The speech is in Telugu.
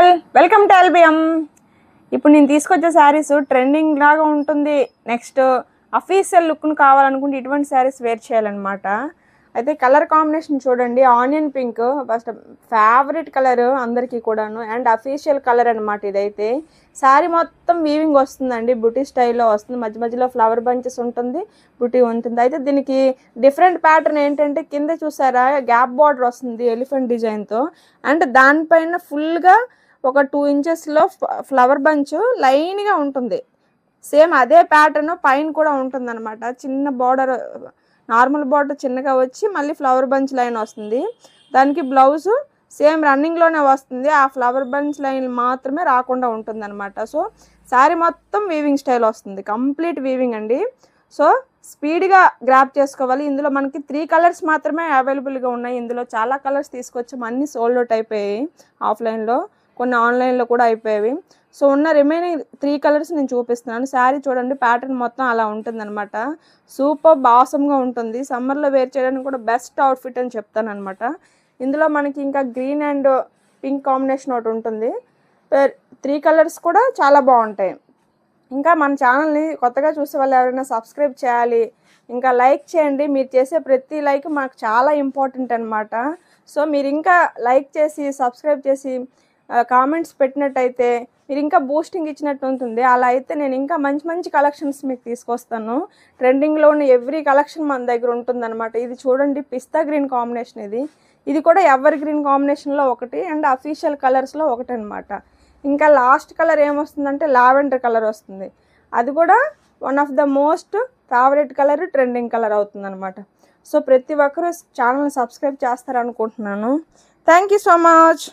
All welcome to LBM. ఇప్పుడు నేను తీసుకొచ్చే శారీస్ ట్రెండింగ్ లాగా ఉంటుంది. నెక్స్ట్ అఫీషియల్ లుక్ను కావాలనుకుంటే ఇటువంటి శారీస్ వేర్ చేయాలన్నమాట. అయితే కలర్ కాంబినేషన్ చూడండి, onion pink first favourite colour అందరికీ కూడాను, అండ్ అఫీషియల్ కలర్ అనమాట. ఇదైతే శారీ మొత్తం వీవింగ్ వస్తుందండి, బుటీ స్టైల్లో వస్తుంది. మధ్య మధ్యలో ఫ్లవర్ బంచెస్ ఉంటుంది, బుటీ ఉంటుంది. అయితే దీనికి డిఫరెంట్ ప్యాటర్న్ ఏంటంటే కింద చూసారా గ్యాప్ బార్డర్ వస్తుంది ఎలిఫెంట్ డిజైన్తో, అండ్ దానిపైన ఫుల్గా ఒక 2 ఇంచెస్లో ఫ్లవర్ బంచ్ లైన్గా ఉంటుంది. సేమ్ అదే ప్యాటర్న్ పైన కూడా ఉంటుంది అనమాట. చిన్న బార్డర్, నార్మల్ బార్డర్ చిన్నగా వచ్చి మళ్ళీ ఫ్లవర్ బంచ్ లైన్ వస్తుంది. దానికి బ్లౌజు సేమ్ రన్నింగ్లోనే వస్తుంది, ఆ ఫ్లవర్ బంచ్ లైన్ మాత్రమే రాకుండా ఉంటుంది అనమాట. సో శారీ మొత్తం వీవింగ్ స్టైల్ వస్తుంది, కంప్లీట్ వీవింగ్ అండి. సో స్పీడ్గా గ్రాప్ చేసుకోవాలి. ఇందులో మనకి 3 కలర్స్ మాత్రమే అవైలబుల్గా ఉన్నాయి. ఇందులో చాలా కలర్స్ తీసుకొచ్చాము, అన్నీ సోల్డ్ అవుట్ అయిపోయాయి ఆఫ్లైన్లో, కొన్ని ఆన్లైన్లో కూడా అయిపోయాయి. సో ఉన్న రిమైనింగ్ 3 కలర్స్ నేను చూపిస్తున్నాను. శారీ చూడండి, ప్యాటర్న్ మొత్తం అలా ఉంటుందన్నమాట. సూపర్ బాసంగా ఉంటుంది, సమ్మర్లో వేర్ చేయడానికి కూడా బెస్ట్ అవుట్ఫిట్ అని చెప్తాను అనమాట. ఇందులో మనకి ఇంకా గ్రీన్ అండ్ పింక్ కాంబినేషన్ ఒకటి ఉంటుంది. 3 కలర్స్ కూడా చాలా బాగుంటాయి. ఇంకా మన ఛానల్ని కొత్తగా చూసే వాళ్ళు ఎవరైనా సబ్స్క్రైబ్ చేయాలి, ఇంకా లైక్ చేయండి. మీరు చేసే ప్రతి లైక్ మాకు చాలా ఇంపార్టెంట్ అనమాట. సో మీరు ఇంకా లైక్ చేసి సబ్స్క్రైబ్ చేసి కామెంట్స్ పెట్టినట్టయితే మీరు ఇంకా బూస్టింగ్ ఇచ్చినట్టు ఉంటుంది. అలా అయితే నేను ఇంకా మంచి మంచి కలెక్షన్స్ మీకు తీసుకొస్తాను. ట్రెండింగ్లో ఉన్న ఎవ్రీ కలెక్షన్ మన దగ్గర ఉంటుందన్నమాట. ఇది చూడండి, పిస్తా గ్రీన్ కాంబినేషన్. ఇది కూడా ఎవర్ గ్రీన్ కాంబినేషన్లో ఒకటి, అండ్ అఫీషియల్ కలర్స్లో ఒకటి అనమాట. ఇంకా లాస్ట్ కలర్ ఏమొస్తుందంటే లావెండర్ కలర్ వస్తుంది. అది కూడా one of the most favourite colour, trending colour అవుతుంది అనమాట. సో ప్రతి ఒక్కరూ ఛానల్ని సబ్స్క్రైబ్ చేస్తారనుకుంటున్నాను. Thank you so much.